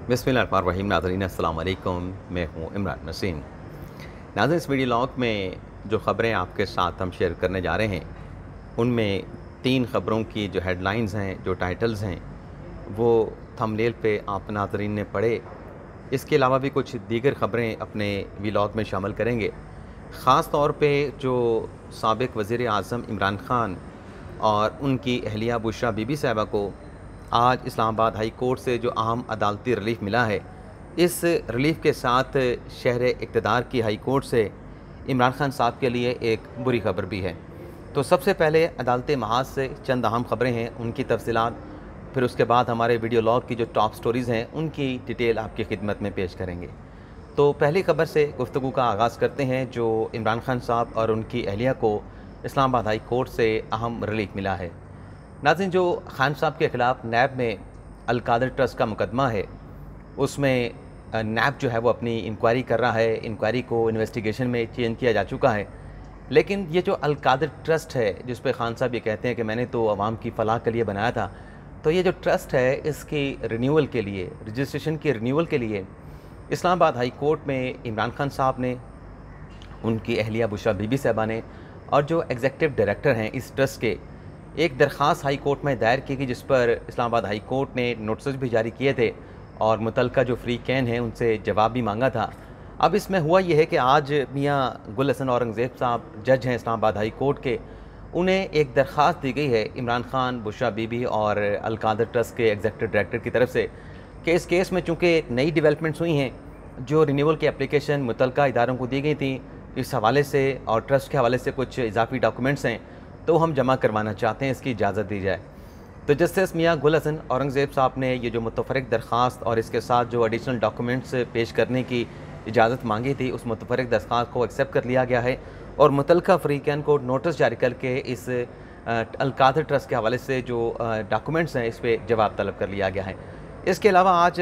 बिस्मिल्लाहिर्रहमानिर्रहीम। नाज़रीन अस्सलाम वालेकुम, मैं हूँ इमरान नसीम। नाज़रीन, इस वीडियो लॉग में जो ख़बरें आपके साथ हम शेयर करने जा रहे हैं, उनमें 3 ख़बरों की जो हेडलाइंस हैं, जो टाइटल्स हैं, वो थंबनेल पे आप नाज़रीन ने पढ़े। इसके अलावा भी कुछ दीगर ख़बरें अपने व्लॉग में शामिल करेंगे। ख़ास तौर पे जो साबिक़ वज़ीर आज़म इमरान ख़ान और उनकी अहलिया बुशरा बीबी साहिबा को आज इस्लामाबाद हाई कोर्ट से जो अहम अदालती रिलीफ़ मिला है, इस रिलीफ़ के साथ शहर इक़्तिदार की हाई कोर्ट से इमरान ख़ान साहब के लिए एक बुरी खबर भी है। तो सबसे पहले अदालती महाज से चंद अहम ख़बरें हैं, उनकी तफ़सीलात, फिर उसके बाद हमारे वीडियो लॉग की जो टॉप स्टोरीज़ हैं, उनकी डिटेल आपकी खिदमत में पेश करेंगे। तो पहली खबर से गुफ्तगू का आगाज़ करते हैं, जो इमरान ख़ान साहब और उनकी अहलिया को इस्लामाबाद हाई कोर्ट से अहम रिलीफ़ मिला है। नाज़रीन, जो खान साहब के ख़िलाफ़ नैब में अल-कादर ट्रस्ट का मुकदमा है, उसमें नैब जो है वो अपनी इंक्वायरी कर रहा है। इंक्वायरी को इन्वेस्टिगेशन में चेंज किया जा चुका है, लेकिन ये जो अल-कादर ट्रस्ट है, जिस पे खान साहब ये कहते हैं कि मैंने तो अवाम की फ़लाह के लिए बनाया था, तो ये जो ट्रस्ट है, इसकी रिन्यूअल के लिए, रजिस्ट्रेशन की रिन्यूअल के लिए इस्लामाबाद हाई कोर्ट में इमरान खान साहब ने, उनकी अहलिया बुशरा बीबी साहिबा ने और जो एग्जीक्यूटिव डायरेक्टर हैं इस ट्रस्ट के, एक दरख्वास्त हाई कोर्ट में दायर की गई, जिस पर इस्लामाबाद हाई कोर्ट ने नोटिस भी जारी किए थे और मुतल्लिका जो फ्री कैन है उनसे जवाब भी मांगा था। अब इसमें हुआ ये है कि आज मियाँ गुल हसन औरंगज़ेब साहब, जज हैं इस्लामाबाद हाई कोर्ट के, उन्हें एक दरख्वास्त दी गई है इमरान खान, बुशरा बीबी और अल-कादर ट्रस्ट के एग्जीक्यूटिव डायरेक्टर की तरफ से कि इस केस में चूँकि नई डेवलपमेंट्स हुई हैं, जो रिन्यूअल की एप्लीकेशन मुतल्लिका इदारों को दी गई थी, इस हवाले से और ट्रस्ट के हवाले से कुछ इजाफी डॉक्यूमेंट्स हैं, तो हम जमा करवाना चाहते हैं, इसकी इजाज़त दी जाए। तो जस्टिस मियाँ गुल हसन औरंगज़ेब साहब ने ये जो मुतफ़र्रिक़ दरख्वास्त और इसके साथ जो एडिशनल डॉक्यूमेंट्स पेश करने की इजाज़त मांगी थी, उस मुतफ़र्रिक़ दरख्वास्त को एक्सेप्ट कर लिया गया है और मुतल्लिका फ़रीक़ैन को नोटिस जारी करके इस अल-कादर ट्रस्ट के हवाले से जो डॉक्यूमेंट्स हैं, इस पर जवाब तलब कर लिया गया है। इसके अलावा आज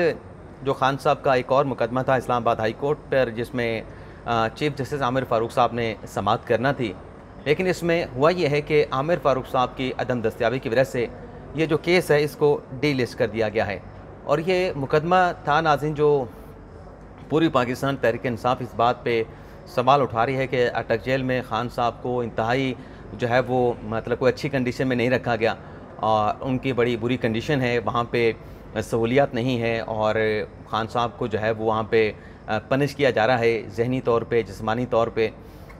जो खान साहब का एक और मुकदमा था इस्लामाबाद हाई कोर्ट पर, जिसमें चीफ़ जस्टिस आमिर फ़ारूक साहब ने समाअत करना थी, लेकिन इसमें हुआ यह है कि आमिर फ़ारूक साहब की अदम दस्तयाबी की वजह से ये जो केस है, इसको डीलिस्ट कर दिया गया है। और ये मुकदमा था नाज़रीन, जो पूरी पाकिस्तान तहरीक इंसाफ इस बात पे सवाल उठा रही है कि अटक जेल में खान साहब को इंतहाई जो है वो मतलब कोई अच्छी कंडीशन में नहीं रखा गया और उनकी बड़ी बुरी कंडीशन है, वहाँ पे सहूलियात नहीं है और खान साहब को जो है वो वहाँ पे पनिश किया जा रहा है, ज़हनी तौर पे, जिस्मानी तौर पे।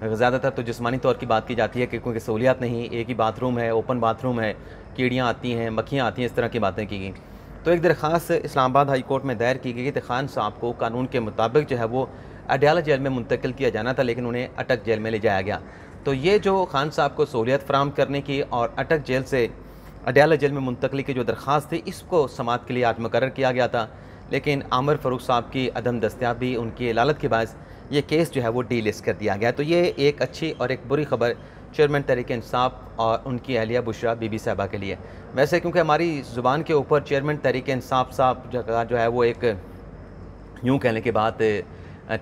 ज़्यादातर तो जिस्मानी तौर की बात की जाती है कि क्योंकि सहूलियात नहीं, एक ही बाथरूम है, ओपन बाथरूम है, कीड़ियाँ आती हैं, मक्खियाँ आती हैं, इस तरह की बातें की गई। तो एक दरख्वास्त इस्लामाबाद हाई कोर्ट में दायर की गई कि खान साहब को कानून के मुताबिक जो है वो अडयाला जेल में मुंतकिल किया जाना था, लेकिन उन्हें अटक जेल में ले जाया गया। तो ये जो खान साहब को सहूलियत फराहम करने की और अटक जेल से अडयाला जेल में मुंतकली की जो दरख्वास्त थी, इसको समाअत के लिए आज मुकर्रर किया गया था, लेकिन आमिर फ़ारूक साहब की अदम दस्तयाबी, उनकी इलालत के बायस ये केस जो है वो डीलिस्ट कर दिया गया। तो ये एक अच्छी और एक बुरी खबर चेयरमैन तहरीक इंसाफ और उनकी अहलिया बुशरा बीबी साहिबा के लिए। वैसे क्योंकि हमारी ज़ुबान के ऊपर चेयरमैन तहरीक इंसाफ साहब जो है वो एक यूँ कहने की बात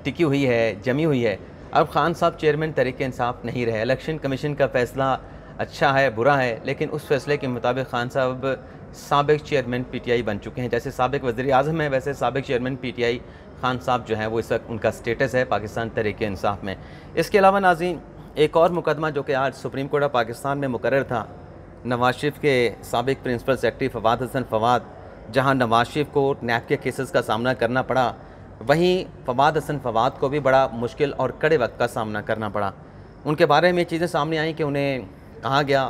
टिकी हुई है, जमी हुई है। अब खान साहब चेयरमैन तहरीक इंसाफ नहीं रहे। इलेक्शन कमीशन का फ़ैसला अच्छा है, बुरा है, लेकिन उस फैसले के मुताबिक खान साहब साबिक़ चेयरमैन पीटीआई बन चुके हैं। जैसे साबिक़ वज़ीर आज़म है, वैसे साबिक़ चेयरमैन पीटीआई खान साहब जो हैं वो इस वक्त उनका स्टेटस है पाकिस्तान तहरीक इंसाफ में। इसके अलावा नाज़रीन, एक और मुकदमा जो कि आज सुप्रीम कोर्ट ऑफ पाकिस्तान में मुकर्रर था, नवाज शरीफ के साबिक़ प्रिंसिपल सेक्रेटरी फवाद हसन फवाद, जहाँ नवाज शरीफ को नैब के केसेस का सामना करना पड़ा, वहीं फवाद हसन फवाद को भी बड़ा मुश्किल और कड़े वक्त का सामना करना पड़ा। उनके बारे में चीज़ें सामने आई कि उन्हें कहा गया,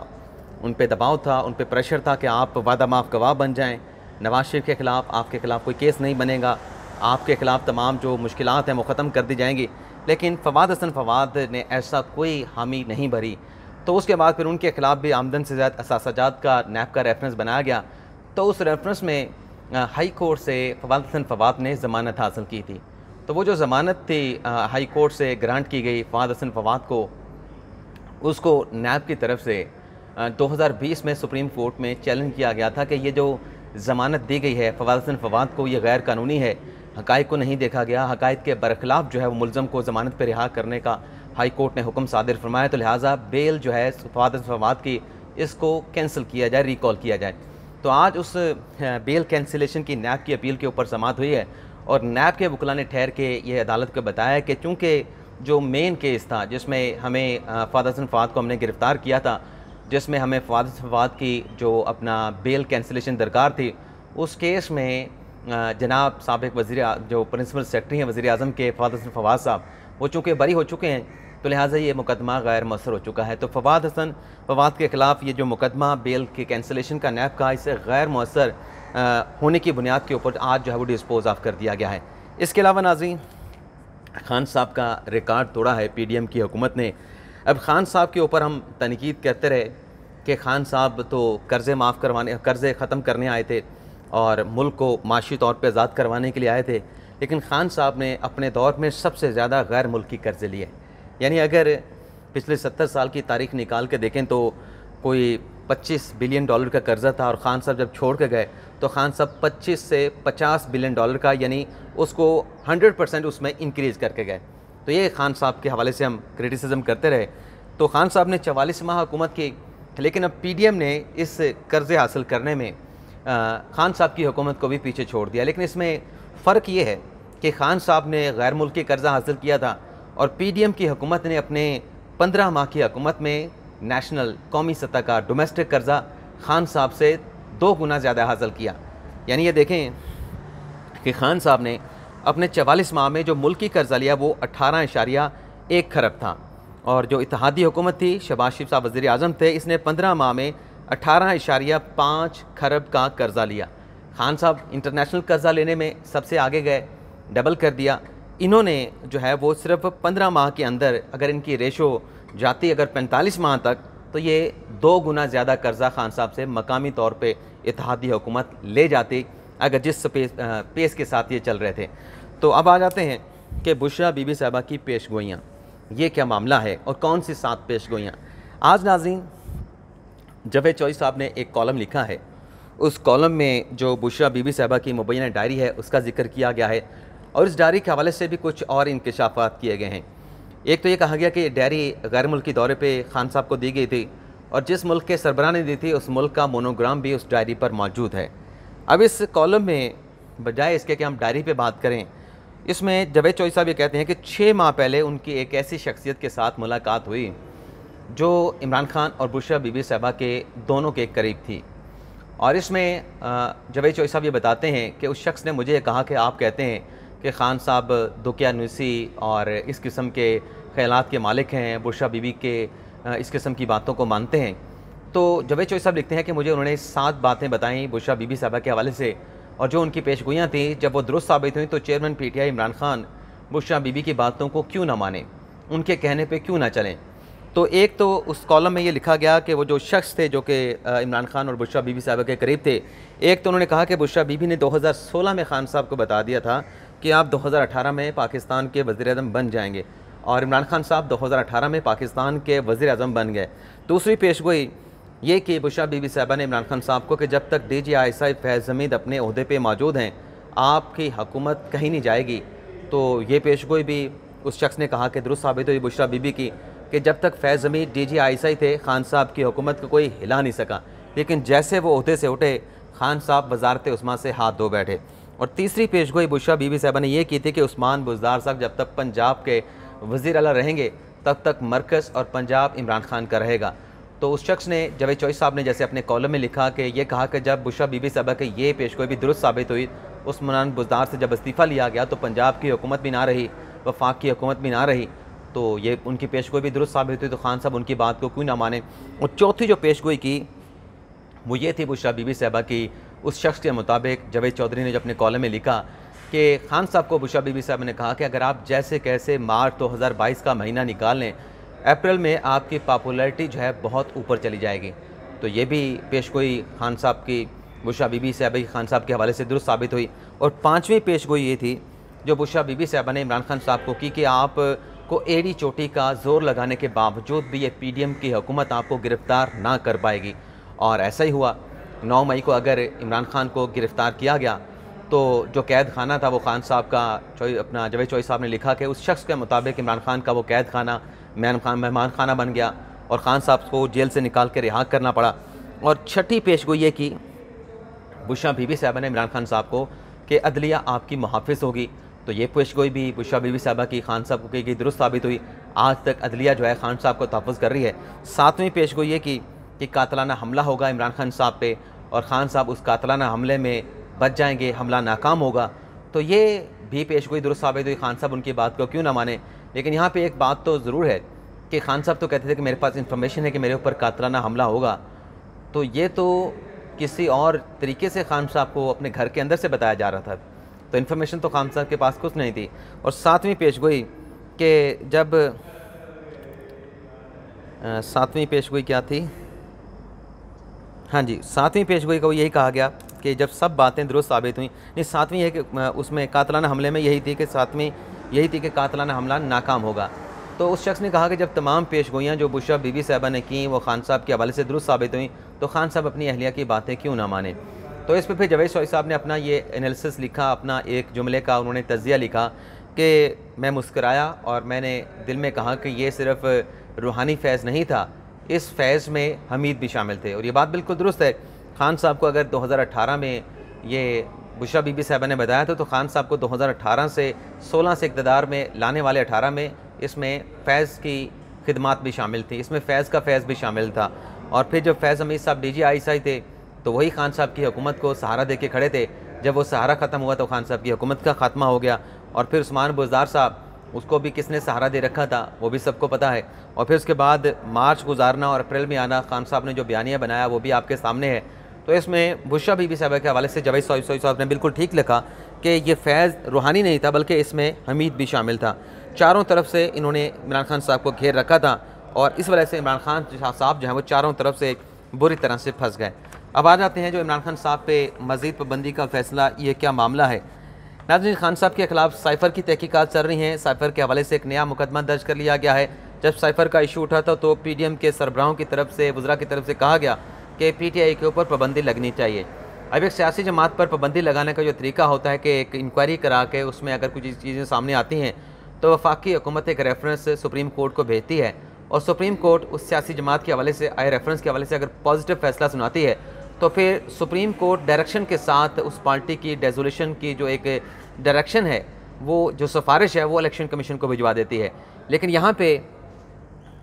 उन पे दबाव था, उन पे प्रेशर था कि आप वादा माफ़ गवाह बन जाएं, नवाज शरीफ के ख़िलाफ़, आपके ख़िलाफ़ कोई केस नहीं बनेगा, आपके ख़िलाफ़ तमाम जो मुश्किलात हैं वो ख़त्म कर दी जाएंगी। लेकिन फवाद हसन फवाद ने ऐसा कोई हामी नहीं भरी। तो उसके बाद फिर उनके ख़िलाफ़ भी आमदन से ज़्यादा असासाजात का नैब का रेफरेंस बनाया गया। तो उस रेफरेंस में हाई कोर्ट से फवाद हसन फवाद ने ज़मानत हासिल की थी। तो वो जो ज़मानत थी हाई कोर्ट से ग्रांट की गई फवाद हसन फवाद को, उसको नैब की तरफ से 2020 में सुप्रीम कोर्ट में चैलेंज किया गया था कि ये जो ज़मानत दी गई है फवाद हसन फवाद को, ये गैर कानूनी है, हक़ाइक़ को नहीं देखा गया, हक़ाइक़ के बरखिलाफ़ जो है वो मुलज़म को ज़मानत पर रिहा करने का हाई कोर्ट ने हुक्म सादिर फरमाया। तो लिहाजा बेल जो है फवाद हसन फवाद की, इसको कैंसिल किया जाए, रिकॉल किया जाए। तो आज उस बेल कैंसिलेशन की नैब की अपील के ऊपर समाअत हुई है और नैब के वकला ने ठहर के ये अदालत को बताया कि चूँकि जो मेन केस था जिसमें हमें फ़वाद हसन फ़वाद को हमने गिरफ़्तार किया था, जिसमें हमें फ़वाद हसन फ़वाद की जो अपना बेल कैंसिलेशन दरकार थी, उस केस में जनाब साबिक़ वज़ीर जो प्रिंसिपल सेक्रेटरी हैं वज़ीर आज़म के फ़वाद हसन फ़वाद साहब, वो चूँकि बरी हो चुके हैं, तो लिहाजा ये मुकदमा गैर मौसर हो चुका है। तो फ़वाद हसन फ़वाद के ख़िलाफ़ ये जो मुकदमा बेल के कैंसिलेशन का नैब का, इसे गैर मौसर होने की बुनियाद के ऊपर आज जो है वो डिस्पोज ऑफ कर दिया गया है। इसके अलावा नाज़रीन, खान साहब का रिकॉर्ड तोड़ा है PDM की हुकूमत ने। अब खान साहब के ऊपर हम तनकीद करते रहे कि खान साहब तो कर्ज़े माफ़ करवाने, कर्ज़े ख़त्म करने आए थे और मुल्क को माशी तौर पर आज़ाद करवाने के लिए आए थे, लेकिन खान साहब ने अपने दौर में सबसे ज़्यादा गैर मुल्की कर्ज़े लिए। यानी अगर पिछले 70 साल की तारीख़ निकाल के देखें तो कोई $25 बिलियन का कर्ज़ा था और ख़ान साहब जब छोड़ के गए तो खान साहब 25 से $50 बिलियन का, यानी उसको 100% उसमें इंक्रीज़ करके गए। तो ये खान साहब के हवाले से हम क्रिटिसिज्म करते रहे। तो खान साहब ने 44 माह हुकूमत की, लेकिन अब PDM ने इस कर्ज़े हासिल करने में खान साहब की हुकूमत को भी पीछे छोड़ दिया। लेकिन इसमें फ़र्क ये है कि खान साहब ने गैर मुल्की कर्ज़ा हासिल किया था और PDM की हुकूमत ने अपने 15 माह की हुकूमत में नेशनल कौमी सतह का डोमेस्टिक कर्ज़ा खान साहब से 2 गुना ज़्यादा हासिल किया। यानी ये देखें कि खान साहब ने अपने 44 माह में जो मुल्की कर्ज़ा लिया वो 18.1 खरब था, और जो इत्तेहादी हुकूमत थी, शहबाज शरीफ साहब वज़ीर आज़म थे, इसने 15 माह में 18.5 खरब का कर्ज़ा लिया। खान साहब इंटरनेशनल कर्ज़ा लेने में सबसे आगे गए, डबल कर दिया। इन्होंने जो है वो सिर्फ 15 माह के अंदर अगर इनकी रेशो जाती अगर 45 माह तक, तो ये 2 गुना ज़्यादा कर्ज़ा खान साहब से मकामी तौर पे इत्तेहादी हुकूमत ले जाती अगर जिस पेस के साथ ये चल रहे थे। तो अब आ जाते हैं कि बुशरा बीबी साहबा की पेशगोइयाँ, ये क्या मामला है और कौन सी 7 पेशगोइयाँ। आज नाज़रीन, जावेद चौधरी साहब ने एक कॉलम लिखा है, उस कॉलम में जो बुशरा बीबी साहबा की मुबैना डायरी है उसका जिक्र किया गया है और इस डायरी के हवाले से भी कुछ और इंकशाफात किए गए हैं। एक तो ये कहा गया कि डायरी गैर मुल्की दौरे पे खान साहब को दी गई थी और जिस मुल्क के सरबराह ने दी थी उस मुल्क का मोनोग्राम भी उस डायरी पर मौजूद है। अब इस कॉलम में बजाय इसके कि हम डायरी पे बात करें, इसमें जावेद चौधरी साहब ये कहते हैं कि 6 माह पहले उनकी एक ऐसी शख्सियत के साथ मुलाकात हुई जो इमरान खान और बुशरा बीबी साहबा के दोनों के करीब थी। और इसमें जावेद चौधरी साहब ये बताते हैं कि उस शख्स ने मुझे कहा कि आप कहते हैं कि खान साहब दुकियानूसी और इस किस्म के ख्यालात के मालिक हैं, बुशरा बीबी के इस किस्म की बातों को मानते हैं। तो जावेद चौधरी साहब लिखते हैं कि मुझे उन्होंने 7 बातें बताईं बुशरा बीबी साहबा के हवाले से, और जो उनकी पेशगोइयाँ थी जब वो दुरुस्त साबित हुई तो चेयरमैन PTI इमरान खान बुशरा बीबी की बातों को क्यों ना माने, उनके कहने पे क्यों ना चलें। तो एक तो उस कॉलम में ये लिखा गया कि वो जो शख्स थे जो कि इमरान खान और बुशरा बीबी साहबा के करीब थे, एक तो उन्होंने कहा कि बुशरा बीबी ने 2016 में खान साहब को बता दिया था कि आप 2018 में पाकिस्तान के वज़ीर-ए-आज़म बन जाएंगे, और इमरान खान साहब 2018 में पाकिस्तान के वज़ीर-ए-आज़म बन गए। दूसरी पेशगोई ये कि बुशरा बीबी साहबा ने इमरान खान साहब को कि जब तक DGI फैज़ हमीद अपने ओहदे पे मौजूद हैं आपकी हुकूमत कहीं नहीं जाएगी। तो ये पेशगोई भी उस शख्स ने कहा कि दुरुस्त साबित हुई बुशरा बीबी की कि जब तक फैज़ हमीद DGI थे खान साहब की हुकूमत को कोई हिला नहीं सका, लेकिन जैसे वो ओहदे से उठे खान साहब वज़ारत उस्मा से हाथ धो बैठे। और तीसरी पेशगोई बुशरा बीबी साहबा ने यह की थी कि उस्मान बुज़दार साहब जब तक पंजाब के वज़ीर आला रहेंगे तब तक मरकज़ और पंजाब इमरान खान का रहेगा। तो उस शख्स ने, जावेद चौधरी साहब ने जैसे अपने कॉलम में लिखा कि ये कहा कि जब बुशरा बीबी साहबा की ये पेशगोई भी दुरुस्त साबित हुई, उस्मान बुज़दार से जब इस्तीफ़ा लिया गया तो पंजाब की हुकूमत भी ना रही, वफाक की हुकूमत भी ना रही, तो ये उनकी पेशगोई भी दुरुस्त साबित हुई, तो खान साहब उनकी बात को क्यों ना माने। और चौथी जो पेशगोई की वो ये थी बुशरा बीबी साहबा की, उस शख्स के मुताबिक जावेद चौधरी ने जो अपने कॉलम में लिखा कि खान साहब को बुशरा बीबी साहब ने कहा कि अगर आप जैसे कैसे मार्च 2022 का महीना निकाल लें, अप्रैल में आपकी पॉपुलैरिटी जो है बहुत ऊपर चली जाएगी। तो ये भी पेशगोई खान साहब की, बुशरा बीबी साहबा की खान साहब के हवाले से दुरुस्त साबित हुई। और 5वीं पेशगोई ये थी जो बुशरा बीबी साहबा ने इमरान खान साहब को की कि आप को एड़ी चोटी का ज़ोर लगाने के बावजूद भी ये PDM की हुकूमत आपको गिरफ़्तार ना कर पाएगी। और ऐसा ही हुआ। 9 मई को अगर इमरान खान को गिरफ़्तार किया गया तो जो कैद खाना था वो खान साहब का, अपना जावेद चौधरी साहब ने लिखा कि उस शख्स के मुताबिक इमरान खान का वो कैद खाना मेहमान खाना बन गया और ख़ान साहब को जेल से निकाल के रिहा करना पड़ा। और छठी पेशगोई ये की बुशरा बीबी साहबा ने इमरान खान साहब को कि अदलिया आपकी मुहाफ़िज़ होगी। तो ये पेशगोई भी बुशरा बीबी साहबा की खान साहब को की गई दुरुस्त साबित हुई। आज तक अदलिया जो है खान साहब को तहफ़्फ़ुज़ कर रही है। 7वीं पेशगोई ये की कि कातलाना हमला होगा इमरान खान साहब पे और खान साहब उस कातलाना हमले में बच जाएंगे, हमला नाकाम होगा। तो ये भी पेशगोई दुरुस्त साबित हुई। खान साहब उनकी बात को क्यों ना माने। लेकिन यहाँ पे एक बात तो ज़रूर है कि खान साहब तो कहते थे कि मेरे पास इंफॉर्मेशन है कि मेरे ऊपर कातलाना हमला होगा। तो ये तो किसी और तरीके से खान साहब को अपने घर के अंदर से बताया जा रहा था। तो इन्फॉर्मेशन तो खान साहब के पास कुछ नहीं थी। और 7वीं पेशगोई कि जब 7वीं पेशगोई क्या थी, हाँ जी 7वीं पेशगोई को यही कहा गया कि जब सब बातें दुरुस्त साबित हुई, नहीं 7वीं है कि उसमें कातलाना हमले में यही थी कि 7वीं यही थी कि कातलाना हमला नाकाम होगा। तो उस शख्स ने कहा कि जब तमाम पेशगोइयाँ जो बुशरा बीबी साहबा ने की वो खान साहब के हवाले से दुरुस्त साबित हुई तो खान साहब अपनी अहलिया की बातें क्यों ना माने। तो इस पर फिर जावेद शौरी साहब ने अपना ये एनालिसिस लिखा, अपना एक जुमले का उन्होंने तज़िया लिखा कि मैं मुस्कराया और मैंने दिल में कहा कि ये सिर्फ रूहानी फैज़ नहीं था, इस फैज़ में हमीद भी शामिल थे। और ये बात बिल्कुल दुरुस्त है। खान साहब को अगर 2018 में ये बुशरा बीबी साहबा ने बताया था तो खान साहब को 2018 से 16 से इक़्तिदार में लाने वाले 18 में इसमें फैज़ की खिदमात भी शामिल थी, इसमें फैज़ का फैज़ भी शामिल था। और फिर जब फैज़ हमीद साहब DGI थे तो वही खान साहब की हुकूमत को सहारा दे के खड़े थे। जब वो सहारा ख़त्म हुआ तो खान साहब की हुकूमत का ख़ात्मा हो गया। और फिर उस्मान बुज़दार साहब, उसको भी किसने सहारा दे रखा था वो भी सबको पता है। और फिर उसके बाद मार्च गुजारना और अप्रैल में आना, खान साहब ने जो बयानिया बनाया वो भी आपके सामने है। तो इसमें बुशरा बीबी साहबा के हवाले से जावेद शौरी साहब ने बिल्कुल ठीक लिखा कि ये फैज़ रूहानी नहीं था बल्कि इसमें हमीद भी शामिल था। चारों तरफ से इन्होंने इमरान खान साहब को घेर रखा था और इस वजह से इमरान खान साहब जो हैं वो चारों तरफ से बुरी तरह से फंस गए। अब आ जाते हैं जो इमरान खान साहब पे मज़ीद पाबंदी का फ़ैसला, ये क्या मामला है। नाज़रीन, खान साहब के ख़िलाफ़ साइफ़र की तहकीकात चल रही हैं। साइफ़र के हवाले से एक नया मुकदमा दर्ज कर लिया गया है। जब साइफ़र का इशू उठा था तो PDM के सरबराहों की तरफ से, वज़रा की तरफ से कहा गया कि PTI के ऊपर पाबंदी लगनी चाहिए। अब एक सियासी जमात पर पाबंदी लगाने का जो तरीका होता है कि एक इंक्वायरी करा के उसमें अगर कुछ चीज़ें सामने आती हैं तो वफाकी हुकूमत एक रेफरेंस सुप्रीम कोर्ट को भेजती है और सुप्रीम कोर्ट उस सियासी जमात के हवाले से आए रेफरेंस के हवाले से अगर पॉजिटिव फैसला सुनाती है तो फिर सुप्रीम कोर्ट डायरेक्शन के साथ उस पार्टी की डेजोल्यूशन की जो एक डायरेक्शन है, वो जो सिफारिश है वो इलेक्शन कमीशन को भिजवा देती है। लेकिन यहाँ पे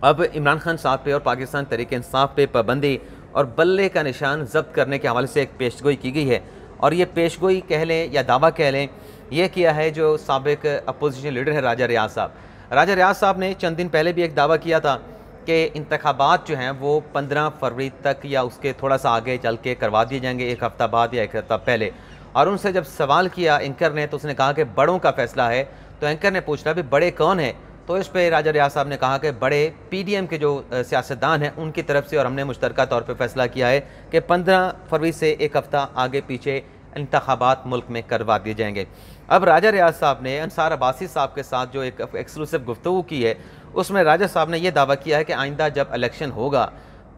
अब इमरान खान साहब पे और पाकिस्तान तहरीक इंसाफ पे पाबंदी और बल्ले का निशान जब्त करने के हवाले से एक पेशगोई की गई है। और ये पेशगोई कह लें या दावा कह लें, ये किया है जो साबिक अपोजिशन लीडर है राजा रियाज साहब। राजा रियाज साहब ने चंद दिन पहले भी एक दावा किया था कि इंतखाबात जो हैं वो 15 फरवरी तक या उसके थोड़ा सा आगे चल के करवा दिए जाएंगे, एक हफ़्ता बाद या एक हफ़्ता पहले। और उनसे जब सवाल किया एंकर ने तो उसने कहा कि बड़ों का फ़ैसला है। तो एंकर ने पूछा भी बड़े कौन है, तो इस पर राजा रियाज साहब ने कहा कि बड़े PDM के जो सियासतदान हैं उनकी तरफ से, और हमने मुश्तरका तौर पर फैसला किया है कि 15 फरवरी से एक हफ़्ता आगे पीछे इंतखाबात मुल्क में करवा दिए जाएंगे। अब राजा रियाज साहब ने अंसार अब्बासी साहब के साथ जो एक एक्सक्लूसिव गुफ्तगू की है उसमें राजा साहब ने यह दावा किया है कि आइंदा जब इलेक्शन होगा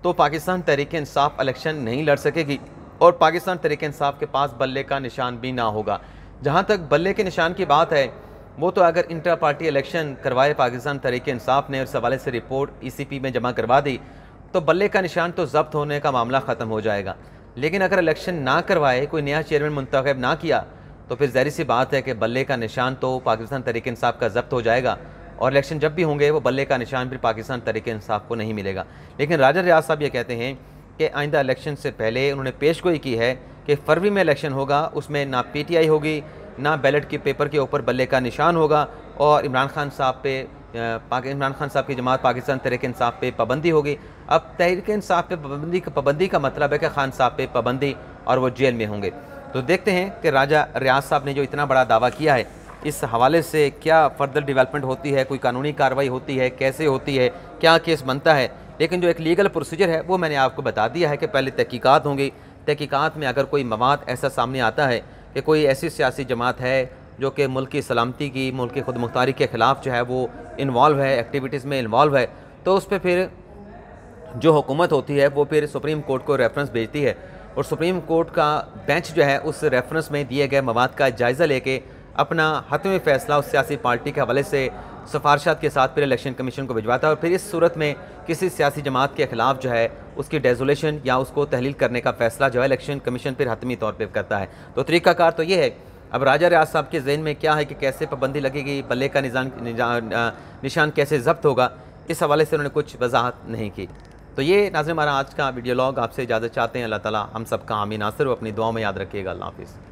तो पाकिस्तान तहरीक इंसाफ इलेक्शन नहीं लड़ सकेगी और पाकिस्तान तहरीक इंसाफ के पास बल्ले का निशान भी ना होगा। जहाँ तक बल्ले के निशान की बात है वो तो अगर इंटर पार्टी इलेक्शन करवाए पाकिस्तान तहरीक इंसाफ ने, उस हवाले से रिपोर्ट ECP में जमा करवा दी तो बल्ले का निशान तो जब्त होने का मामला ख़त्म हो जाएगा। लेकिन अगर इलेक्शन ना करवाए, कोई नया चेयरमैन मुंतखब ना किया तो फिर ज़ाहिर सी बात है कि बल्ले का निशान तो पाकिस्तान तहरीक इंसाफ का जब्त हो जाएगा और इलेक्शन जब भी होंगे वो बल्ले का निशान भी पाकिस्तान तहरीक इंसाफ को नहीं मिलेगा। लेकिन राजा रियाज साहब ये कहते हैं कि आइंदा इलेक्शन से पहले उन्होंने पेशगोई की है कि फरवरी में इलेक्शन होगा, उसमें ना PTI होगी ना बैलेट के पेपर के ऊपर बल्ले का निशान होगा और इमरान खान साहब की जमात पाकिस्तान तहरीक इंसाफ पे पाबंदी होगी। अब तहरीक इंसाफ पे पाबंदी का मतलब है कि खान साहब पे पाबंदी और वो जेल में होंगे। तो देखते हैं कि राजा रियाज साहब ने जो इतना बड़ा दावा किया है इस हवाले से क्या फर्दर डेवलपमेंट होती है, कोई कानूनी कार्रवाई होती है, कैसे होती है, क्या केस बनता है। लेकिन जो एक लीगल प्रोसीजर है वो मैंने आपको बता दिया है कि पहले तहकीकात होंगी। तहकीकात में अगर कोई मवाद ऐसा सामने आता है कि कोई ऐसी सियासी जमात है जो कि मुल्क की सलामती की, मुल्क की खुद मुख्तारी के ख़िलाफ़ जो है वो इन्वॉल्व है, एक्टिविटीज़ में इन्वॉल्व है, तो उस पर फिर जो हुकूमत होती है वो फिर सुप्रीम कोर्ट को रेफरेंस भेजती है और सुप्रीम कोर्ट का बेंच जो है उस रेफरेंस में दिए गए मवाद का जायज़ा लेके अपना हतमी फ़ैसला उस सियासी पार्टी के हवाले से सिफारशात के साथ फिर इलेक्शन कमीशन को भिजवाता है और फिर इस सूरत में किसी सियासी जमात के ख़िलाफ़ जो है उसकी डेजोलेशन या उसको तहलील करने का फ़ैसला जो है इलेक्शन कमीशन फिर हतमी तौर पर करता है। तो तरीक़ाकार तो ये है। अब राजा रियाज साहब के ज़हन में क्या है कि कैसे पाबंदी लगेगी, बल्ले का निशान कैसे ज़ब्त होगा, इस हवाले से उन्होंने कुछ वजाहत नहीं की। तो ये नाज़रीन हमारा आज का वीडियो लॉग, आपसे इजाज़त चाहते हैं। अल्लाह ताला हम सब का आमीन नासिर हो, अपनी दुआओं में याद रखिएगा। अल्लाह हाफ़िज़।